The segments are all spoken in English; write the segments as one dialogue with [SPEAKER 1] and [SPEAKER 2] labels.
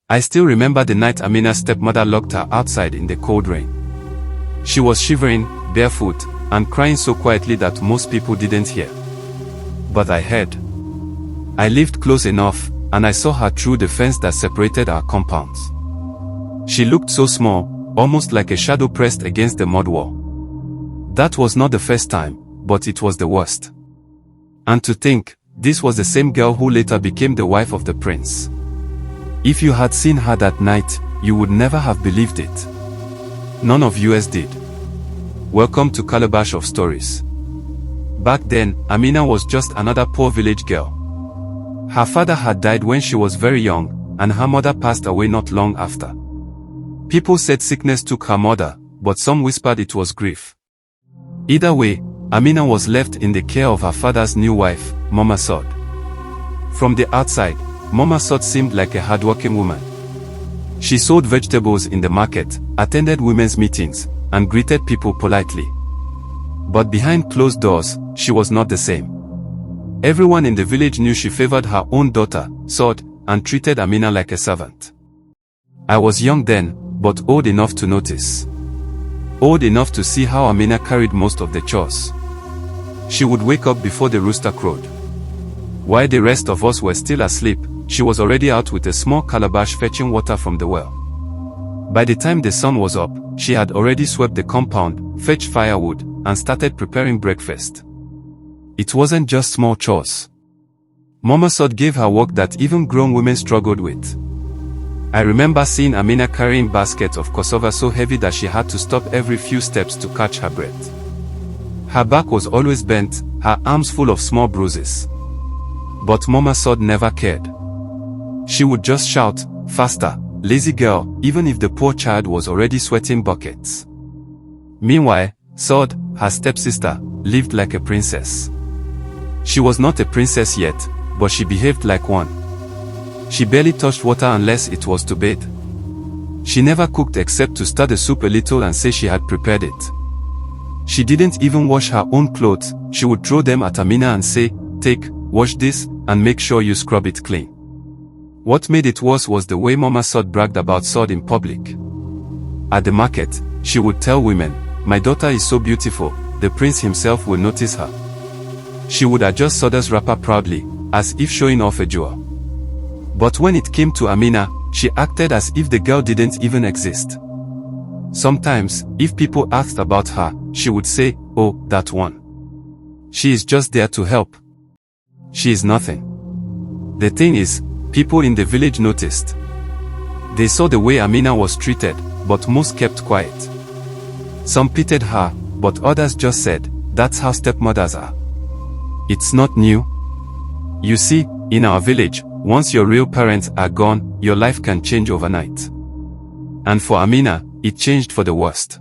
[SPEAKER 1] I still remember the night Amina's stepmother locked her outside in the cold rain. She was shivering, barefoot, and crying so quietly that most people didn't hear. But I heard. I lived close enough, and I saw her through the fence that separated our compounds. She looked so small, almost like a shadow pressed against the mud wall. That was not the first time, but it was the worst. And to think, this was the same girl who later became the wife of the prince. If you had seen her that night, you would never have believed it. None of us did. Welcome to Calabash of Stories. Back then, Amina was just another poor village girl. Her father had died when she was very young, and her mother passed away not long after. People said sickness took her mother, but some whispered it was grief. Either way, Amina was left in the care of her father's new wife, Mama Sade. From the outside, Mama Sade seemed like a hardworking woman. She sold vegetables in the market, attended women's meetings, and greeted people politely. But behind closed doors, she was not the same. Everyone in the village knew she favored her own daughter, Sade, and treated Amina like a servant. I was young then, but old enough to notice. Old enough to see how Amina carried most of the chores. She would wake up before the rooster crowed. While the rest of us were still asleep, she was already out with a small calabash fetching water from the well. By the time the sun was up, she had already swept the compound, fetched firewood, and started preparing breakfast. It wasn't just small chores. Mama Sade gave her work that even grown women struggled with. I remember seeing Amina carrying baskets of cassava so heavy that she had to stop every few steps to catch her breath. Her back was always bent, her arms full of small bruises. But Mama Sade never cared. She would just shout, "Faster, lazy girl," even if the poor child was already sweating buckets. Meanwhile, Sade, her stepsister, lived like a princess. She was not a princess yet, but she behaved like one. She barely touched water unless it was to bathe. She never cooked except to stir the soup a little and say she had prepared it. She didn't even wash her own clothes. She would throw them at Amina and say, "Take, wash this, and make sure you scrub it clean." What made it worse was the way Mama Sade bragged about Sade in public. At the market, she would tell women, "My daughter is so beautiful, the prince himself will notice her." She would adjust Sade's wrapper proudly, as if showing off a jewel. But when it came to Amina, she acted as if the girl didn't even exist. Sometimes, if people asked about her, she would say, "Oh, that one. She is just there to help. She is nothing." The thing is, people in the village noticed. They saw the way Amina was treated, but most kept quiet. Some pitied her, but others just said, "That's how stepmothers are. It's not new." You see, in our village, once your real parents are gone, your life can change overnight. And for Amina, it changed for the worst.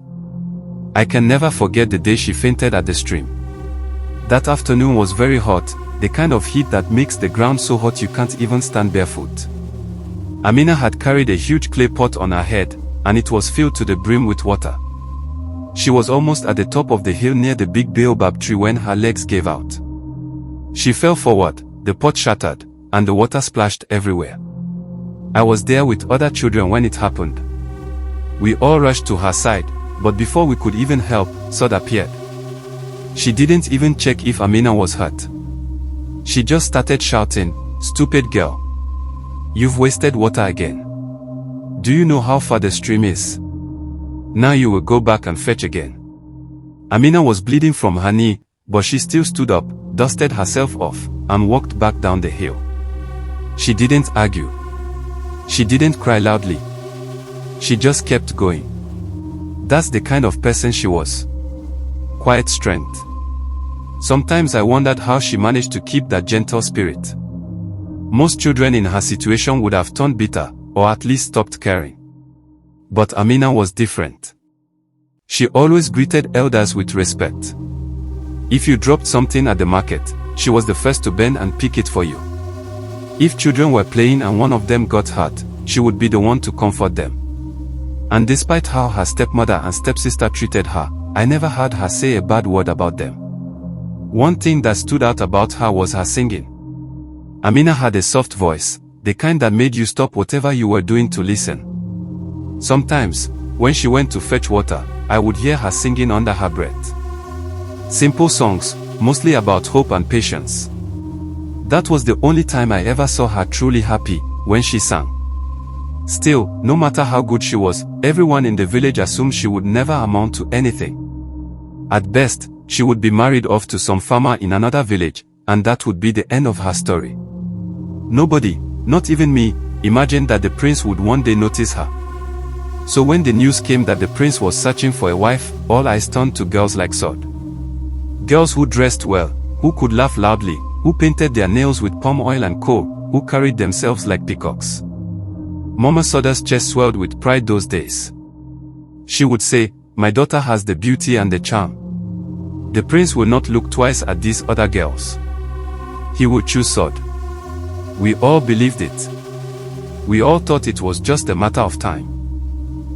[SPEAKER 1] I can never forget the day she fainted at the stream. That afternoon was very hot, the kind of heat that makes the ground so hot you can't even stand barefoot. Amina had carried a huge clay pot on her head, and it was filled to the brim with water. She was almost at the top of the hill near the big baobab tree when her legs gave out. She fell forward, the pot shattered, and the water splashed everywhere. I was there with other children when it happened. We all rushed to her side, but before we could even help, Sade appeared. She didn't even check if Amina was hurt. She just started shouting, "Stupid girl. You've wasted water again. Do you know how far the stream is? Now you will go back and fetch again." Amina was bleeding from her knee, but she still stood up, dusted herself off, and walked back down the hill. She didn't argue. She didn't cry loudly. She just kept going. That's the kind of person she was. Quiet strength. Sometimes I wondered how she managed to keep that gentle spirit. Most children in her situation would have turned bitter, or at least stopped caring. But Amina was different. She always greeted elders with respect. If you dropped something at the market, she was the first to bend and pick it for you. If children were playing and one of them got hurt, she would be the one to comfort them. And despite how her stepmother and stepsister treated her, I never heard her say a bad word about them. One thing that stood out about her was her singing. Amina had a soft voice, the kind that made you stop whatever you were doing to listen. Sometimes, when she went to fetch water, I would hear her singing under her breath. Simple songs, mostly about hope and patience. That was the only time I ever saw her truly happy, when she sang. Still, no matter how good she was, everyone in the village assumed she would never amount to anything. At best, she would be married off to some farmer in another village, and that would be the end of her story. Nobody, not even me, imagined that the prince would one day notice her. So when the news came that the prince was searching for a wife, all eyes turned to girls like Sade. Girls who dressed well, who could laugh loudly, who painted their nails with palm oil and coal, who carried themselves like peacocks. Mama Sade's chest swelled with pride those days. She would say, "My daughter has the beauty and the charm. The prince will not look twice at these other girls. He would choose Sade." We all believed it. We all thought it was just a matter of time.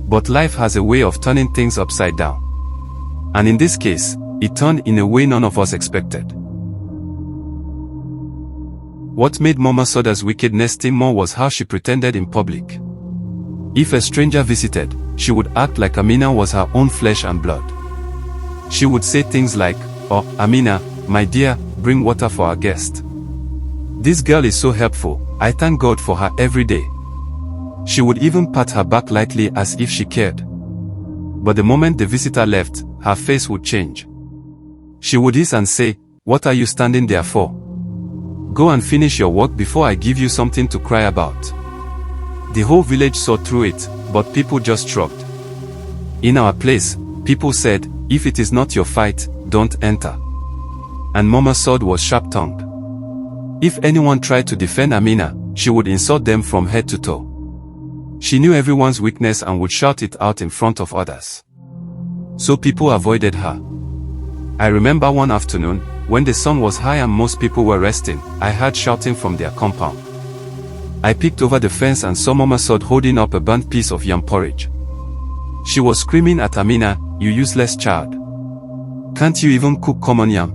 [SPEAKER 1] But life has a way of turning things upside down. And in this case, it turned in a way none of us expected. What made Mama Sade's wickedness seem more was how she pretended in public. If a stranger visited, she would act like Aminat was her own flesh and blood. She would say things like, "Oh, Aminat, my dear, bring water for our guest. This girl is so helpful, I thank God for her every day." She would even pat her back lightly as if she cared. But the moment the visitor left, her face would change. She would hiss and say, "What are you standing there for? Go and finish your work before I give you something to cry about." The whole village saw through it, but people just shrugged. In our place, people said, "If it is not your fight, don't enter." And Mama Sade was sharp-tongued. If anyone tried to defend Aminat, she would insult them from head to toe. She knew everyone's weakness and would shout it out in front of others. So people avoided her. I remember one afternoon, when the sun was high and most people were resting, I heard shouting from their compound. I peeked over the fence and saw Mama Sade holding up a burnt piece of yam porridge. She was screaming at Aminat, "You useless child. Can't you even cook common yam?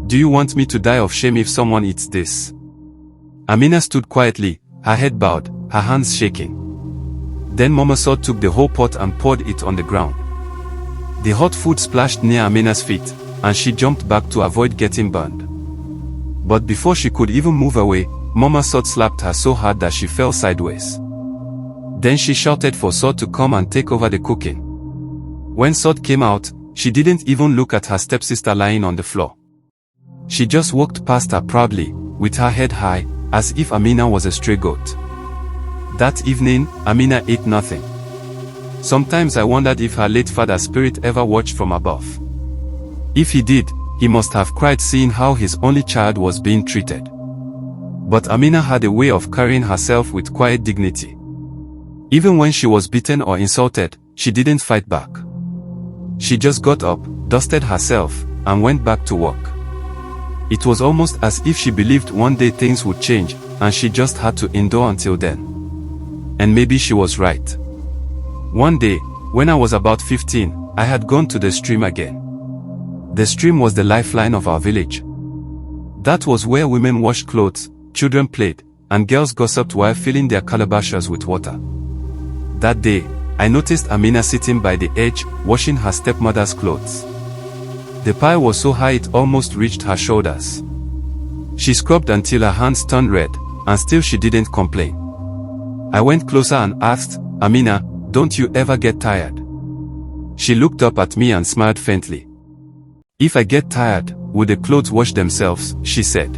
[SPEAKER 1] Do you want me to die of shame if someone eats this?" Aminat stood quietly, her head bowed, her hands shaking. Then Mama Sade took the whole pot and poured it on the ground. The hot food splashed near Aminat's feet, and she jumped back to avoid getting burned. But before she could even move away, Mama Sade slapped her so hard that she fell sideways. Then she shouted for Sade to come and take over the cooking. When Sade came out, she didn't even look at her stepsister lying on the floor. She just walked past her proudly, with her head high, as if Aminat was a stray goat. That evening, Aminat ate nothing. Sometimes I wondered if her late father's spirit ever watched from above. If he did, he must have cried seeing how his only child was being treated. But Aminat had a way of carrying herself with quiet dignity. Even when she was beaten or insulted, she didn't fight back. She just got up, dusted herself, and went back to work. It was almost as if she believed one day things would change, and she just had to endure until then. And maybe she was right. One day, when I was about 15, I had gone to the stream again. The stream was the lifeline of our village. That was where women washed clothes, children played, and girls gossiped while filling their calabashes with water. That day, I noticed Aminat sitting by the edge, washing her stepmother's clothes. The pile was so high it almost reached her shoulders. She scrubbed until her hands turned red, and still she didn't complain. I went closer and asked, "Aminat, don't you ever get tired?" She looked up at me and smiled faintly. "If I get tired, will the clothes wash themselves?" she said.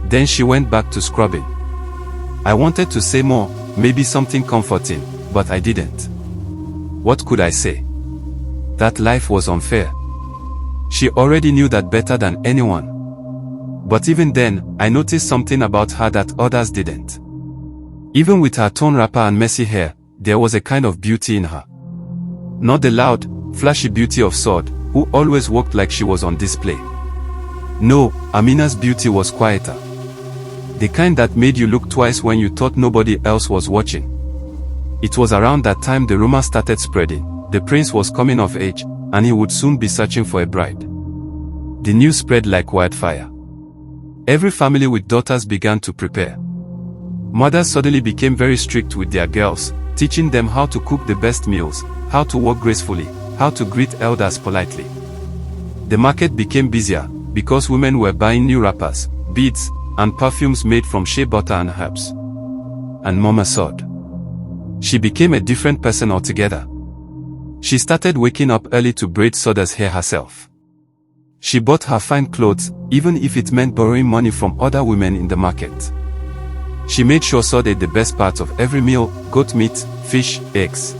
[SPEAKER 1] Then she went back to scrubbing. I wanted to say more, maybe something comforting, but I didn't. What could I say? That life was unfair. She already knew that better than anyone. But even then, I noticed something about her that others didn't. Even with her torn wrapper and messy hair, there was a kind of beauty in her. Not the loud, flashy beauty of Sade, who always walked like she was on display. No, Aminat's beauty was quieter. The kind that made you look twice when you thought nobody else was watching. It was around that time the rumor started spreading. The prince was coming of age, and he would soon be searching for a bride. The news spread like wildfire. Every family with daughters began to prepare. Mothers suddenly became very strict with their girls, teaching them how to cook the best meals, how to walk gracefully, how to greet elders politely. The market became busier, because women were buying new wrappers, beads, and perfumes made from shea butter and herbs. And Mama Sade. She became a different person altogether. She started waking up early to braid Sade's hair herself. She bought her fine clothes, even if it meant borrowing money from other women in the market. She made sure Sade ate the best parts of every meal: goat meat, fish, eggs.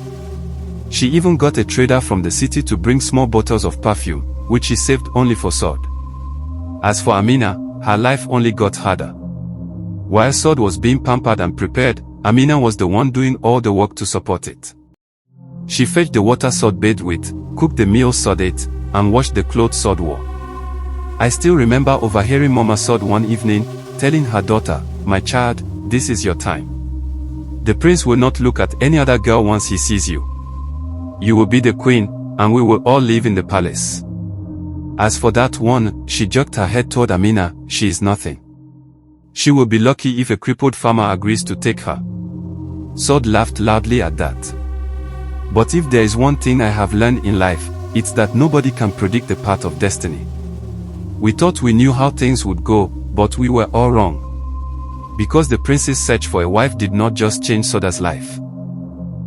[SPEAKER 1] She even got a trader from the city to bring small bottles of perfume, which she saved only for Sade. As for Aminat, her life only got harder. While Sade was being pampered and prepared, Aminat was the one doing all the work to support it. She fetched the water Sade bathed with, cooked the meals Sade ate, and washed the clothes Sade wore. I still remember overhearing Mama Sade one evening, telling her daughter, "My child, this is your time. The prince will not look at any other girl once he sees you. You will be the queen, and we will all live in the palace." As for that one, she jerked her head toward Aminat, "She is nothing. She will be lucky if a crippled farmer agrees to take her." Sade laughed loudly at that. But if there is one thing I have learned in life, it's that nobody can predict the path of destiny. We thought we knew how things would go, but we were all wrong. Because the prince's search for a wife did not just change Sade's life.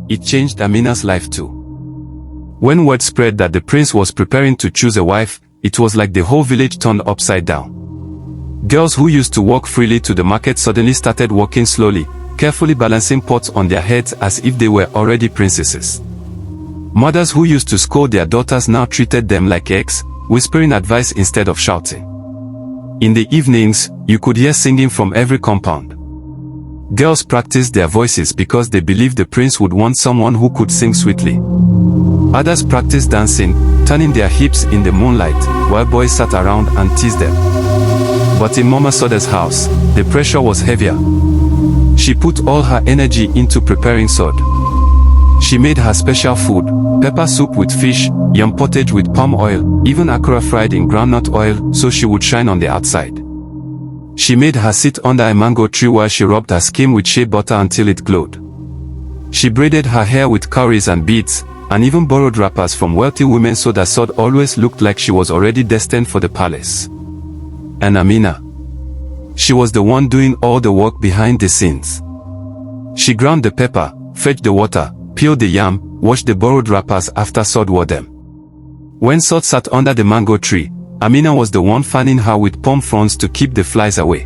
[SPEAKER 1] It changed Aminat's life too. When word spread that the prince was preparing to choose a wife, it was like the whole village turned upside down. Girls who used to walk freely to the market suddenly started walking slowly, carefully balancing pots on their heads as if they were already princesses. Mothers who used to scold their daughters now treated them like eggs, whispering advice instead of shouting. In the evenings, you could hear singing from every compound. Girls practiced their voices because they believed the prince would want someone who could sing sweetly. Others practiced dancing, turning their hips in the moonlight, while boys sat around and teased them. But in Mama Sade's house, the pressure was heavier. She put all her energy into preparing Sade. She made her special food: pepper soup with fish, yam pottage with palm oil, even akara fried in groundnut oil so she would shine on the outside. She made her sit under a mango tree while she rubbed her skin with shea butter until it glowed. She braided her hair with cowries and beads, and even borrowed wrappers from wealthy women so that Sade always looked like she was already destined for the palace. And Aminat. She was the one doing all the work behind the scenes. She ground the pepper, fetched the water, peeled the yam, washed the borrowed wrappers after Sade wore them. When Sade sat under the mango tree, Aminat was the one fanning her with palm fronds to keep the flies away.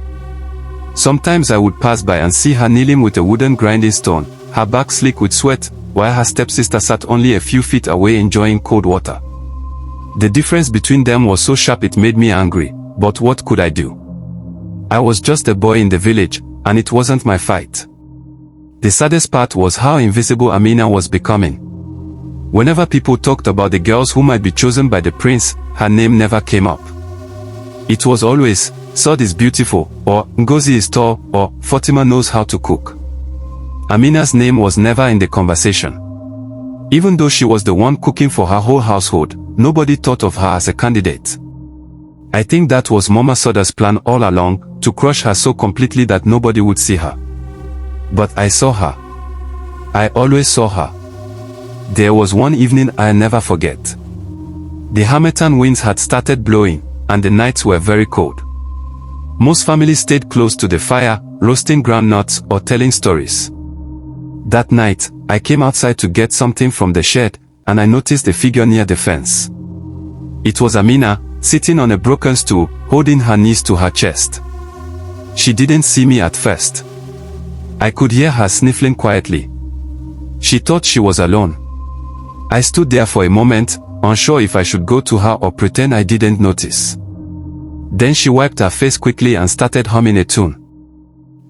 [SPEAKER 1] Sometimes I would pass by and see her kneeling with a wooden grinding stone, her back slick with sweat, while her stepsister sat only a few feet away enjoying cold water. The difference between them was so sharp it made me angry, but what could I do? I was just a boy in the village, and it wasn't my fight. The saddest part was how invisible Aminat was becoming. Whenever people talked about the girls who might be chosen by the prince, her name never came up. It was always, "Sade is beautiful," or "Ngozi is tall," or "Fatima knows how to cook." Aminat's name was never in the conversation. Even though she was the one cooking for her whole household, nobody thought of her as a candidate. I think that was Mama Sade's plan all along, to crush her so completely that nobody would see her. But I saw her. I always saw her. There was one evening I'll never forget. The harmattan winds had started blowing, and the nights were very cold. Most families stayed close to the fire, roasting groundnuts or telling stories. That night, I came outside to get something from the shed, and I noticed a figure near the fence. It was Aminat, sitting on a broken stool, holding her knees to her chest. She didn't see me at first. I could hear her sniffling quietly. She thought she was alone. I stood there for a moment, unsure if I should go to her or pretend I didn't notice. Then she wiped her face quickly and started humming a tune.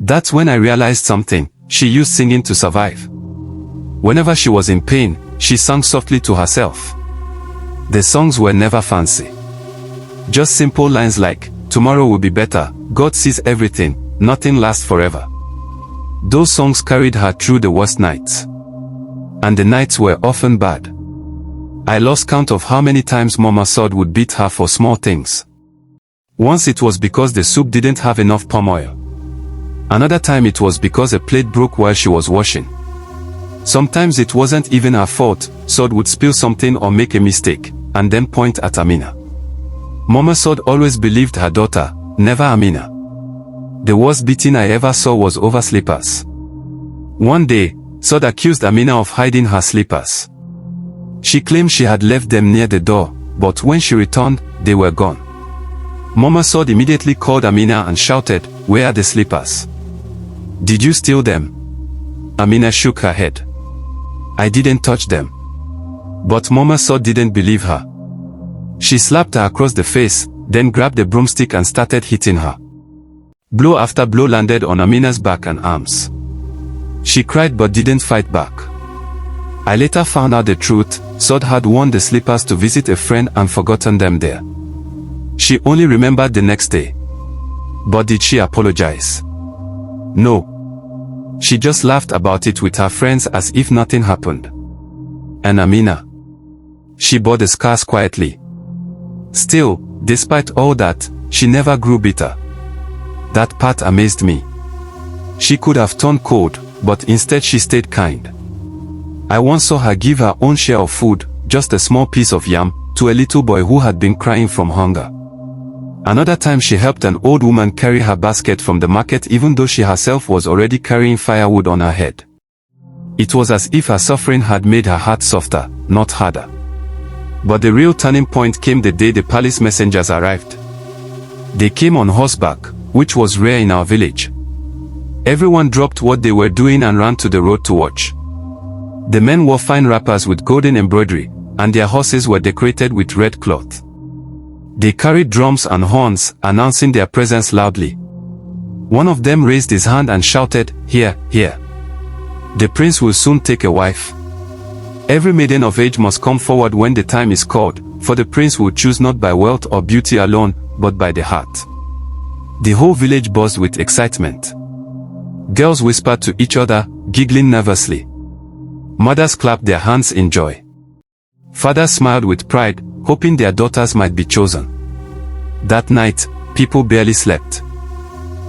[SPEAKER 1] That's when I realized something. She used singing to survive. Whenever she was in pain, she sang softly to herself. The songs were never fancy. Just simple lines like, "Tomorrow will be better, God sees everything, nothing lasts forever." Those songs carried her through the worst nights. And the nights were often bad. I lost count of how many times Mama Sade would beat her for small things. Once it was because the soup didn't have enough palm oil. Another time it was because a plate broke while she was washing. Sometimes it wasn't even her fault. Sade would spill something or make a mistake, and then point at Amina. Mama Sade always believed her daughter, never Amina. The worst beating I ever saw was over slippers. One day, Sade accused Amina of hiding her slippers. She claimed she had left them near the door, but when she returned, they were gone. Mama Sade immediately called Amina and shouted, "Where are the slippers? Did you steal them?" Amina shook her head. "I didn't touch them." But Mama Sade didn't believe her. She slapped her across the face, then grabbed a broomstick and started hitting her. Blow after blow landed on Amina's back and arms. She cried but didn't fight back. I later found out the truth. Sade had worn the slippers to visit a friend and forgotten them there. She only remembered the next day. But did she apologize? No. She just laughed about it with her friends as if nothing happened. And Amina? She bore the scars quietly. Still, despite all that, she never grew bitter. That part amazed me. She could have turned cold, but instead she stayed kind. I once saw her give her own share of food, just a small piece of yam, to a little boy who had been crying from hunger. Another time she helped an old woman carry her basket from the market even though she herself was already carrying firewood on her head. It was as if her suffering had made her heart softer, not harder. But the real turning point came the day the palace messengers arrived. They came on horseback, which was rare in our village. Everyone dropped what they were doing and ran to the road to watch. The men wore fine wrappers with golden embroidery, and their horses were decorated with red cloth. They carried drums and horns, announcing their presence loudly. One of them raised his hand and shouted, "Here, here. The prince will soon take a wife. Every maiden of age must come forward when the time is called, for the prince will choose not by wealth or beauty alone, but by the heart." The whole village buzzed with excitement. Girls whispered to each other, giggling nervously. Mothers clapped their hands in joy. Fathers smiled with pride, hoping their daughters might be chosen. That night, people barely slept.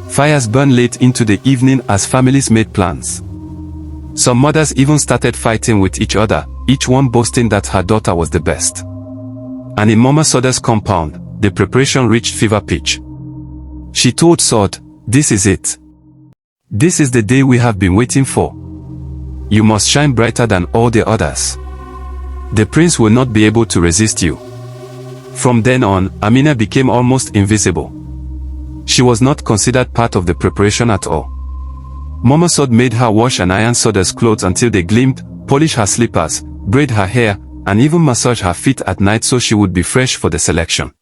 [SPEAKER 1] Fires burned late into the evening as families made plans. Some mothers even started fighting with each other, each one boasting that her daughter was the best. And in Mama Sade's compound, the preparation reached fever pitch. She told Sade, "This is it. This is the day we have been waiting for. You must shine brighter than all the others. The prince will not be able to resist you." From then on, Amina became almost invisible. She was not considered part of the preparation at all. Mama Sade made her wash and iron Sade's clothes until they gleamed, polish her slippers, braid her hair, and even massage her feet at night so she would be fresh for the selection.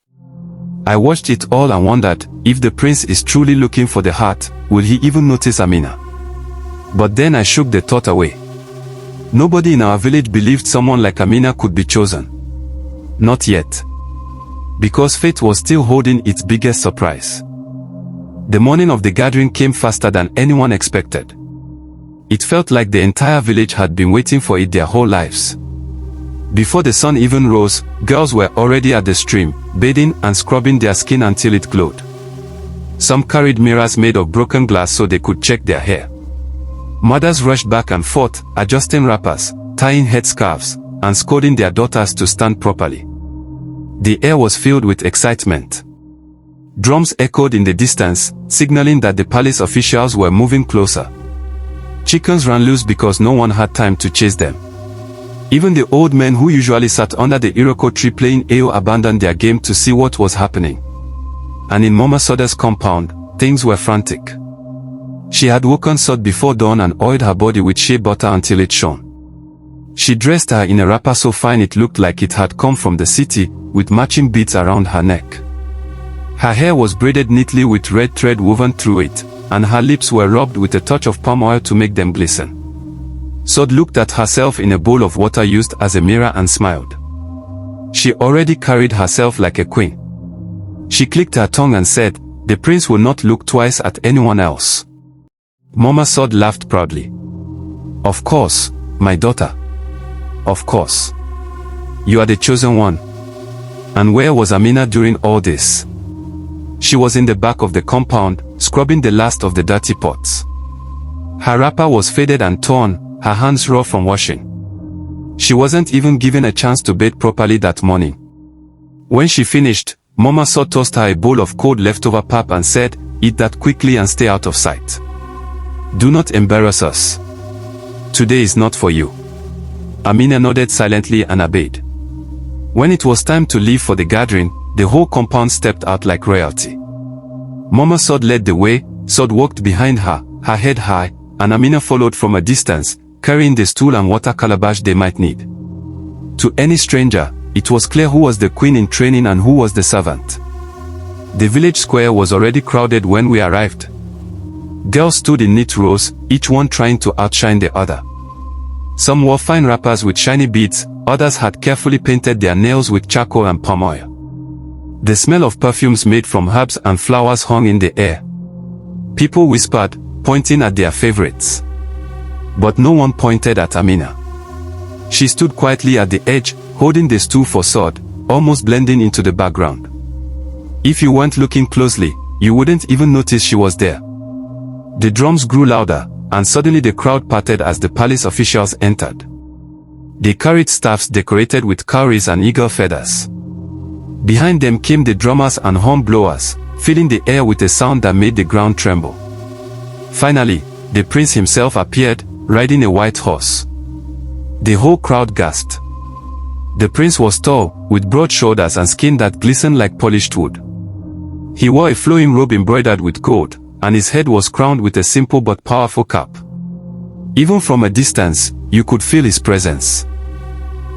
[SPEAKER 1] I watched it all and wondered, if the prince is truly looking for the heart, will he even notice Amina? But then I shook the thought away. Nobody in our village believed someone like Amina could be chosen. Not yet. Because fate was still holding its biggest surprise. The morning of the gathering came faster than anyone expected. It felt like the entire village had been waiting for it their whole lives. Before the sun even rose, girls were already at the stream, bathing and scrubbing their skin until it glowed. Some carried mirrors made of broken glass so they could check their hair. Mothers rushed back and forth, adjusting wrappers, tying headscarves, and scolding their daughters to stand properly. The air was filled with excitement. Drums echoed in the distance, signaling that the palace officials were moving closer. Chickens ran loose because no one had time to chase them. Even the old men who usually sat under the Iroko tree playing Ayo abandoned their game to see what was happening. And in Mama Sade's compound, things were frantic. She had woken Sade before dawn and oiled her body with shea butter until it shone. She dressed her in a wrapper so fine it looked like it had come from the city, with matching beads around her neck. Her hair was braided neatly with red thread woven through it, and her lips were rubbed with a touch of palm oil to make them glisten. Sade looked at herself in a bowl of water used as a mirror and smiled. She already carried herself like a queen. She clicked her tongue and said, "The prince will not look twice at anyone else." Mama Sade laughed proudly. "Of course, my daughter. Of course. You are the chosen one." And where was Amina during all this? She was in the back of the compound, scrubbing the last of the dirty pots. Her wrapper was faded and torn, her hands raw from washing. She wasn't even given a chance to bathe properly that morning. When she finished, Mama Sade tossed her a bowl of cold leftover pap and said, "Eat that quickly and stay out of sight. Do not embarrass us. Today is not for you." Aminat nodded silently and obeyed. When it was time to leave for the gathering, the whole compound stepped out like royalty. Mama Sade led the way. Sade walked behind her, her head high, and Aminat followed from a distance, carrying the stool and water calabash they might need. To any stranger, it was clear who was the queen in training and who was the servant. The village square was already crowded when we arrived. Girls stood in neat rows, each one trying to outshine the other. Some wore fine wrappers with shiny beads, others had carefully painted their nails with charcoal and palm oil. The smell of perfumes made from herbs and flowers hung in the air. People whispered, pointing at their favorites. But no one pointed at Aminat. She stood quietly at the edge, holding the stool for Sade, almost blending into the background. If you weren't looking closely, you wouldn't even notice she was there. The drums grew louder, and suddenly the crowd parted as the palace officials entered. They carried staffs decorated with cowries and eagle feathers. Behind them came the drummers and horn blowers, filling the air with a sound that made the ground tremble. Finally, the prince himself appeared, riding a white horse. The whole crowd gasped. The prince was tall, with broad shoulders and skin that glistened like polished wood. He wore a flowing robe embroidered with gold, and his head was crowned with a simple but powerful cap. Even from a distance, you could feel his presence.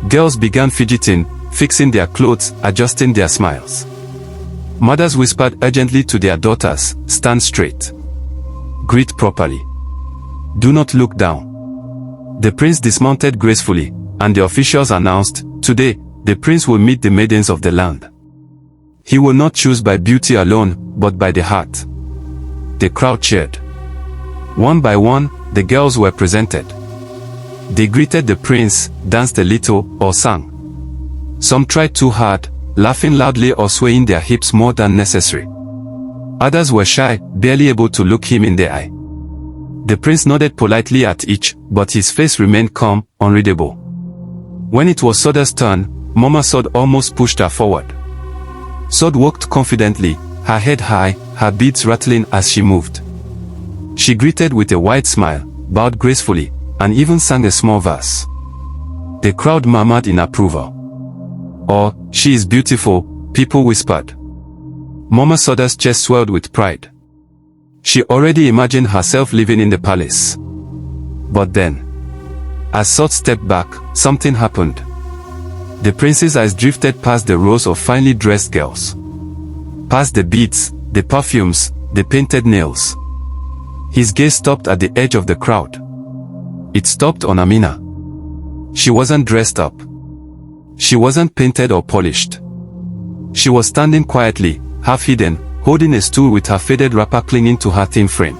[SPEAKER 1] Girls began fidgeting, fixing their clothes, adjusting their smiles. Mothers whispered urgently to their daughters, "Stand straight. Greet properly. Do not look down." The prince dismounted gracefully, and the officials announced, "Today, the prince will meet the maidens of the land. He will not choose by beauty alone, but by the heart." The crowd cheered. One by one, the girls were presented. They greeted the prince, danced a little, or sang. Some tried too hard, laughing loudly or swaying their hips more than necessary. Others were shy, barely able to look him in the eye. The prince nodded politely at each, but his face remained calm, unreadable. When it was Sade's turn, Mama Sade almost pushed her forward. Sade walked confidently, her head high, her beads rattling as she moved. She greeted with a wide smile, bowed gracefully, and even sang a small verse. The crowd murmured in approval. "Oh, she is beautiful," people whispered. Mama Sade's chest swelled with pride. She already imagined herself living in the palace. But then, as Sade stepped back, something happened. The prince's eyes drifted past the rows of finely dressed girls. Past the beads, the perfumes, the painted nails. His gaze stopped at the edge of the crowd. It stopped on Aminat. She wasn't dressed up. She wasn't painted or polished. She was standing quietly, half hidden, holding a stool with her faded wrapper clinging to her thin frame.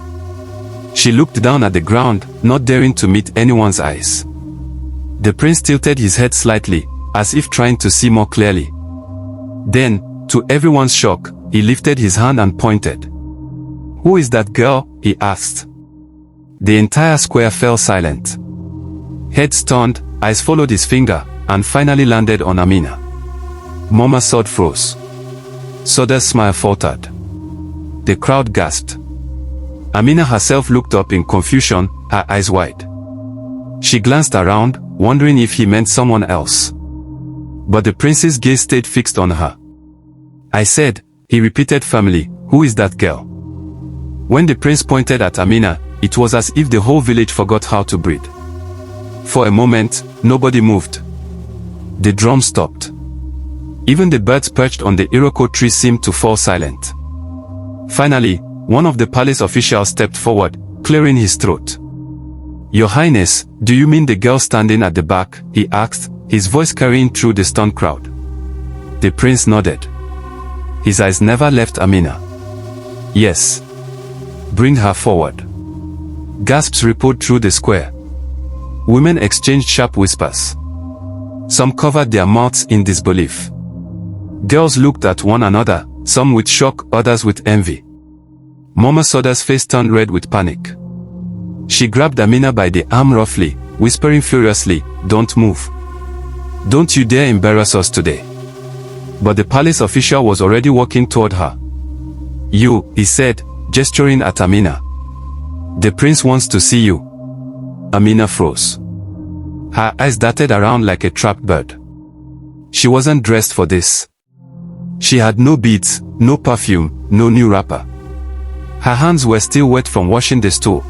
[SPEAKER 1] She looked down at the ground, not daring to meet anyone's eyes. The prince tilted his head slightly, as if trying to see more clearly. Then, to everyone's shock, he lifted his hand and pointed. "Who is that girl?" he asked. The entire square fell silent. Heads turned, eyes followed his finger, and finally landed on Aminat. Mama Sade froze. Sade's smile faltered. The crowd gasped. Aminat herself looked up in confusion, her eyes wide. She glanced around, wondering if he meant someone else. But the prince's gaze stayed fixed on her. "I said," he repeated firmly, "who is that girl?" When the prince pointed at Aminat, it was as if the whole village forgot how to breathe. For a moment, nobody moved. The drum stopped. Even the birds perched on the Iroko tree seemed to fall silent. Finally, one of the palace officials stepped forward, clearing his throat. "Your Highness, do you mean the girl standing at the back?" he asked, his voice carrying through the stunned crowd. The prince nodded. His eyes never left Aminat. "Yes. Bring her forward." Gasps rippled through the square. Women exchanged sharp whispers. Some covered their mouths in disbelief. Girls looked at one another, some with shock, others with envy. Mama Sade's face turned red with panic. She grabbed Aminat by the arm roughly, whispering furiously, "Don't move. Don't you dare embarrass us today." But the palace official was already walking toward her. "You," he said, gesturing at Aminat. "The prince wants to see you." Aminat froze. Her eyes darted around like a trapped bird. She wasn't dressed for this. She had no beads, no perfume, no new wrapper. Her hands were still wet from washing the stool.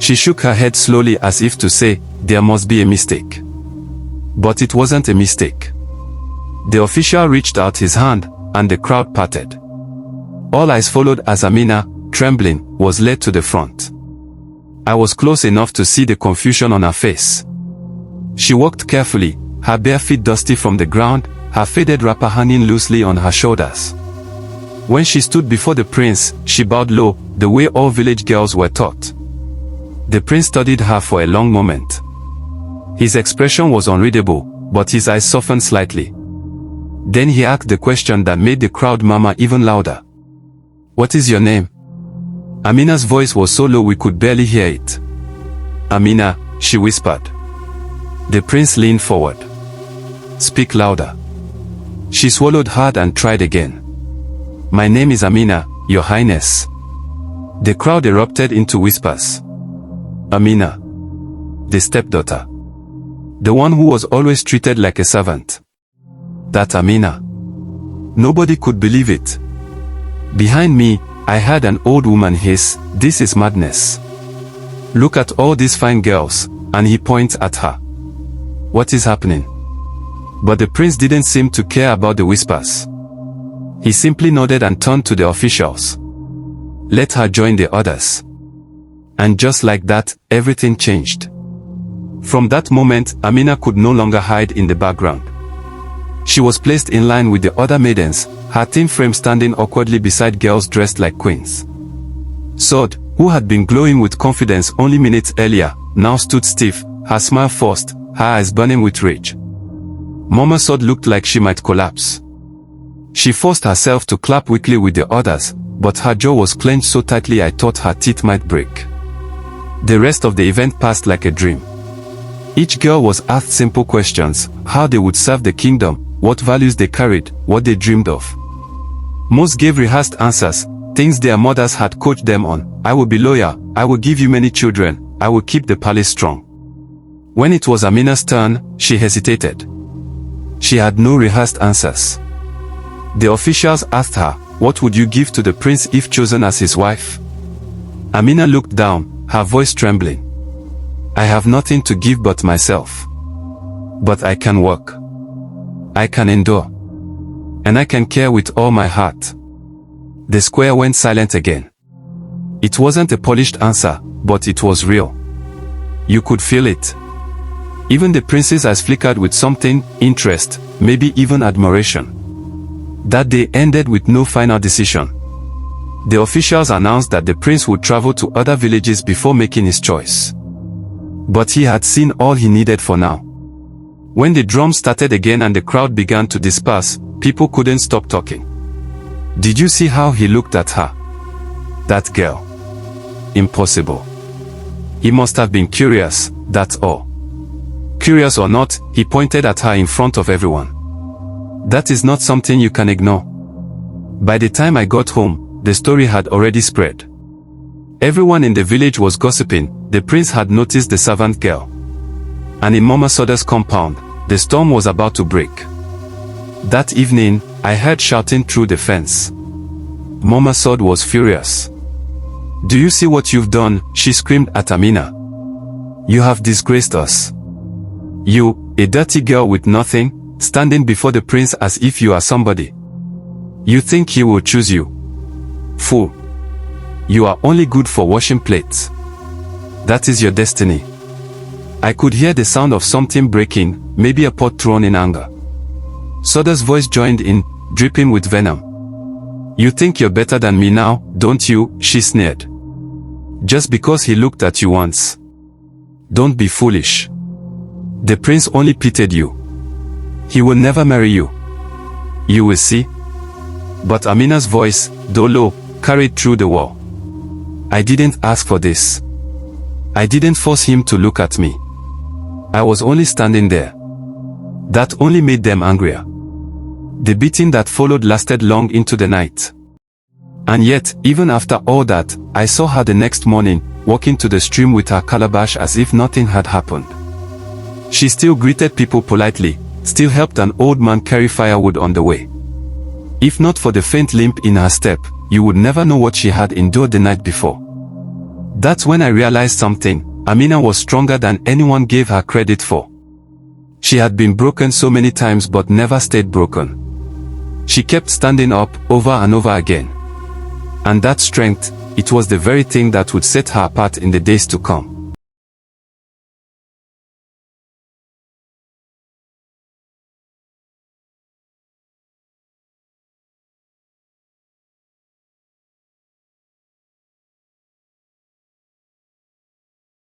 [SPEAKER 1] She shook her head slowly as if to say, "There must be a mistake." But it wasn't a mistake. The official reached out his hand, and the crowd parted. All eyes followed as Aminat, trembling, was led to the front. I was close enough to see the confusion on her face. She walked carefully, her bare feet dusty from the ground, her faded wrapper hanging loosely on her shoulders. When she stood before the prince, she bowed low, the way all village girls were taught. The prince studied her for a long moment. His expression was unreadable, but his eyes softened slightly. Then he asked the question that made the crowd murmur even louder. "What is your name?" Aminat's voice was so low we could barely hear it. "Aminat," she whispered. The prince leaned forward. "Speak louder." She swallowed hard and tried again. "My name is Aminat, Your Highness." The crowd erupted into whispers. Aminat. The stepdaughter. The one who was always treated like a servant. That Aminat. Nobody could believe it. Behind me, I heard an old woman hiss, "This is madness. Look at all these fine girls," and he points at her. "What is happening?" But the prince didn't seem to care about the whispers. He simply nodded and turned to the officials. "Let her join the others." And just like that, everything changed. From that moment, Aminat could no longer hide in the background. She was placed in line with the other maidens, her thin frame standing awkwardly beside girls dressed like queens. Sade, who had been glowing with confidence only minutes earlier, now stood stiff, her smile forced, her eyes burning with rage. Mama Sade looked like she might collapse. She forced herself to clap weakly with the others, but her jaw was clenched so tightly I thought her teeth might break. The rest of the event passed like a dream. Each girl was asked simple questions: how they would serve the kingdom, what values they carried, what they dreamed of. Most gave rehearsed answers, things their mothers had coached them on: "I will be loyal, I will give you many children, I will keep the palace strong." When it was Aminat's turn, she hesitated. She had no rehearsed answers. The officials asked her, "What would you give to the prince if chosen as his wife?" Aminat looked down, her voice trembling. "I have nothing to give but myself. But I can work. I can endure. And I can care with all my heart." The square went silent again. It wasn't a polished answer, but it was real. You could feel it. Even the prince's eyes flickered with something: interest, maybe even admiration. That day ended with no final decision. The officials announced that the prince would travel to other villages before making his choice. But he had seen all he needed for now. When the drums started again and the crowd began to disperse, people couldn't stop talking. "Did you see how he looked at her? That girl. Impossible. He must have been curious, that's all. Curious or not, he pointed at her in front of everyone. That is not something you can ignore." By the time I got home, the story had already spread. Everyone in the village was gossiping. The prince had noticed the servant girl. And in Mama Sade's compound, the storm was about to break. That evening, I heard shouting through the fence. Mama Sade was furious. "Do you see what you've done?" she screamed at Aminat. "You have disgraced us. You, a dirty girl with nothing, standing before the prince as if you are somebody. You think he will choose you? Fool. You are only good for washing plates. That is your destiny." I could hear the sound of something breaking, maybe a pot thrown in anger. Sade's voice joined in, dripping with venom. "You think you're better than me now, don't you?" she sneered. "Just because he looked at you once. Don't be foolish. The prince only pitied you. He will never marry you. You will see." But Aminat's voice, though low, carried through the wall. I didn't ask for this. I didn't force him to look at me. I was only standing there. That only made them angrier. The beating that followed lasted long into the night. And yet, even after all that, I saw her the next morning, walking to the stream with her calabash as if nothing had happened. She still greeted people politely, still helped an old man carry firewood on the way. If not for the faint limp in her step, you would never know what she had endured the night before. That's when I realized something. Aminat was stronger than anyone gave her credit for. She had been broken so many times but never stayed broken. She kept standing up over and over again. And that strength, it was the very thing that would set her apart in the days to come.